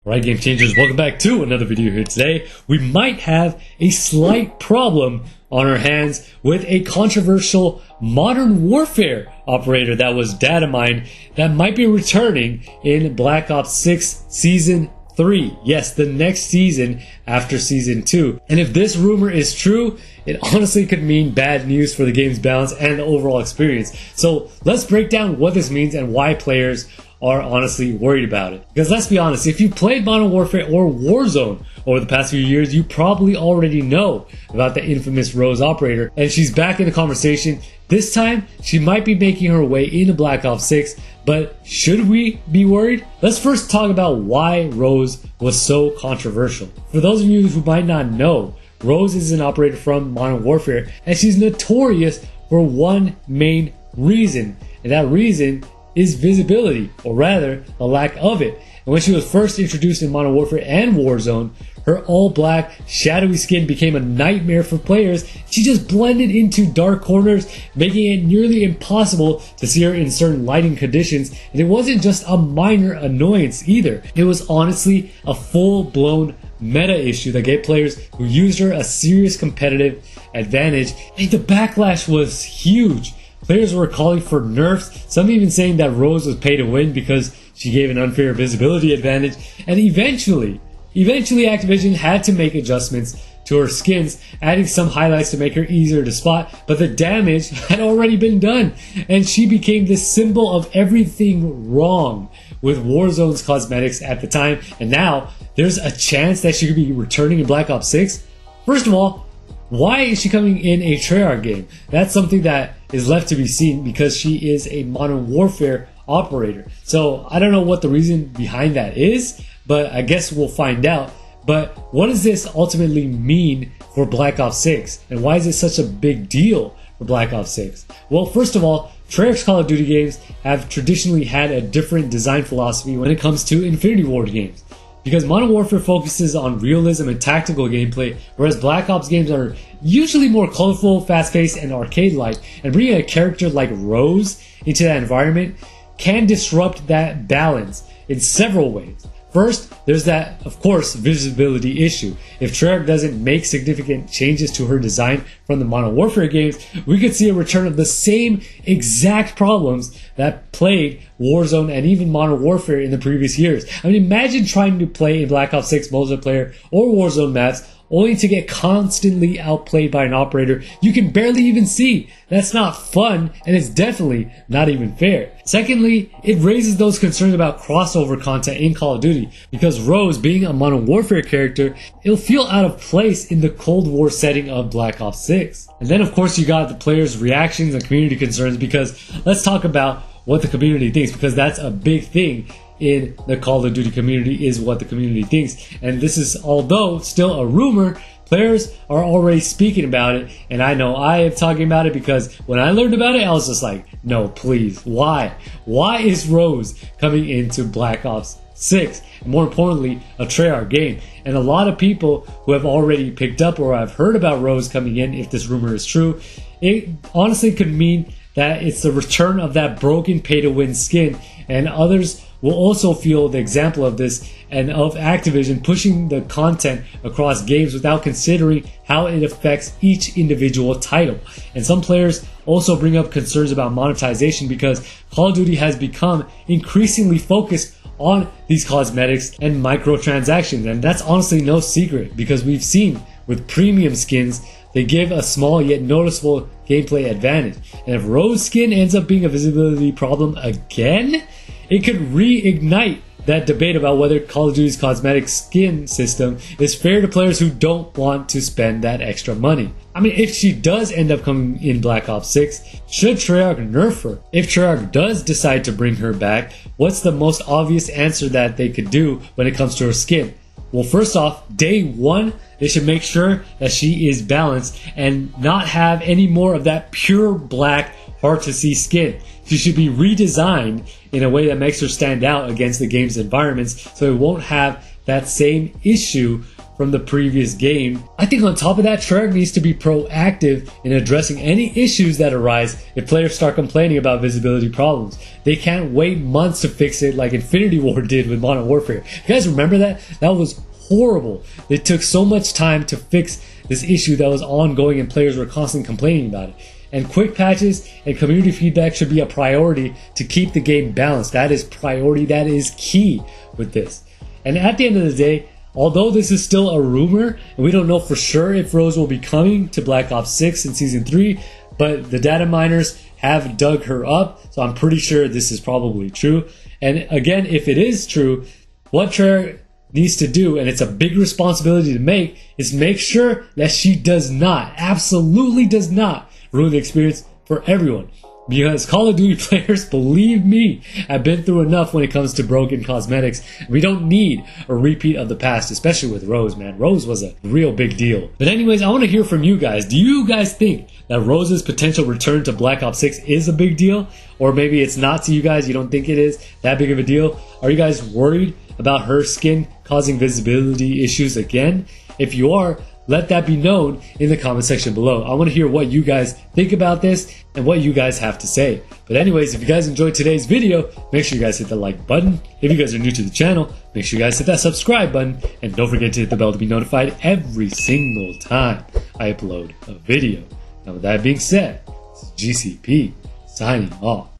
Alright, Game Changers, welcome back to another video here today. We might have a slight problem on our hands with a controversial Modern Warfare operator that was data mined that might be returning in Black Ops 6 Season 3. Yes, the next season after Season 2. And if this rumor is true, it honestly could mean bad news for the game's balance and the overall experience. So let's break down what this means and why players are honestly worried about it. Because let's be honest, if you played Modern Warfare or Warzone over the past few years, you probably already know about the infamous Rose operator, and she's back in the conversation. This time, she might be making her way into Black Ops 6, but should we be worried? Let's first talk about why Rose was so controversial. For those of you who might not know, Rose is an operator from Modern Warfare, and she's notorious for one main reason, and that reason is visibility, or rather, a lack of it. And when she was first introduced in Modern Warfare and Warzone, her all-black, shadowy skin became a nightmare for players. She just blended into dark corners, making it nearly impossible to see her in certain lighting conditions. And it wasn't just a minor annoyance either. It was honestly a full-blown meta issue that gave players who used her a serious competitive advantage. And the backlash was huge. Players were calling for nerfs, some even saying that Rose was pay to win because she gave an unfair visibility advantage, and eventually Activision had to make adjustments to her skins, adding some highlights to make her easier to spot, but the damage had already been done, and she became the symbol of everything wrong with Warzone's cosmetics at the time, and now there's a chance that she could be returning in Black Ops 6? First of all, why is she coming in a Treyarch game? That's something that is left to be seen because she is a Modern Warfare operator. So I don't know what the reason behind that is, but I guess we'll find out. But what does this ultimately mean for Black Ops 6? And why is it such a big deal for Black Ops 6? Well, first of all, Treyarch's Call of Duty games have traditionally had a different design philosophy when it comes to Infinity Ward games. Because Modern Warfare focuses on realism and tactical gameplay, whereas Black Ops games are usually more colorful, fast-paced, and arcade-like, and bringing a character like Rose into that environment can disrupt that balance in several ways. First, there's that, of course, visibility issue. If Treyarch doesn't make significant changes to her design from the Modern Warfare games, we could see a return of the same exact problems that plagued Warzone and even Modern Warfare in the previous years. I mean, imagine trying to play in Black Ops 6 multiplayer or Warzone maps only to get constantly outplayed by an operator you can barely even see. That's not fun, and it's definitely not even fair. Secondly, it raises those concerns about crossover content in Call of Duty, because Rose, being a Modern Warfare character, it'll feel out of place in the Cold War setting of Black Ops 6. And then of course you got the players' reactions and community concerns, because let's talk about what the community thinks, because that's a big thing in the Call of Duty community, is what the community thinks. And this is, although still a rumor, players are already speaking about it, and I know I am talking about it because when I learned about it, I was just like, no, please, why? Why is Rose coming into Black Ops 6? And more importantly, a Treyarch game. And a lot of people who have already picked up or have heard about Rose coming in, if this rumor is true, it honestly could mean that it's the return of that broken pay-to-win skin, and others will also feel the example of this and of Activision pushing the content across games without considering how it affects each individual title. And some players also bring up concerns about monetization, because Call of Duty has become increasingly focused on these cosmetics and microtransactions, and that's honestly no secret, because we've seen with premium skins they give a small yet noticeable gameplay advantage. And if Rose skin ends up being a visibility problem again, it could reignite that debate about whether Call of Duty's cosmetic skin system is fair to players who don't want to spend that extra money. I mean, if she does end up coming in Black Ops 6, should Treyarch nerf her? If Treyarch does decide to bring her back, what's the most obvious answer that they could do when it comes to her skin? Well, first off, day one, they should make sure that she is balanced and not have any more of that pure black, hard to see skin. She should be redesigned in a way that makes her stand out against the game's environments, so it won't have that same issue from the previous game. I think on top of that, Treyarch needs to be proactive in addressing any issues that arise if players start complaining about visibility problems. They can't wait months to fix it like Infinity Ward did with Modern Warfare. You guys remember that? That was horrible. It took so much time to fix this issue that was ongoing and players were constantly complaining about it. And quick patches and community feedback should be a priority to keep the game balanced. That is priority, that is key with this. And at the end of the day, although this is still a rumor, and we don't know for sure if Rose will be coming to Black Ops 6 in Season 3, but the data miners have dug her up, so I'm pretty sure this is probably true. And again, if it is true, what Treyarch needs to do, and it's a big responsibility to make, is make sure that she does not, absolutely does not, ruin the experience for everyone. Because Call of Duty players, believe me, have been through enough when it comes to broken cosmetics. We don't need a repeat of the past, especially with Rose, man. Rose was a real big deal. But anyways, I want to hear from you guys. Do you guys think that Rose's potential return to Black Ops 6 is a big deal? Or maybe it's not to you guys, you don't think it is that big of a deal? Are you guys worried about her skin causing visibility issues again? If you are, let that be known in the comment section below. I want to hear what you guys think about this and what you guys have to say. But anyways, if you guys enjoyed today's video, make sure you guys hit the like button. If you guys are new to the channel, make sure you guys hit that subscribe button. And don't forget to hit the bell to be notified every single time I upload a video. Now with that being said, this is GCP signing off.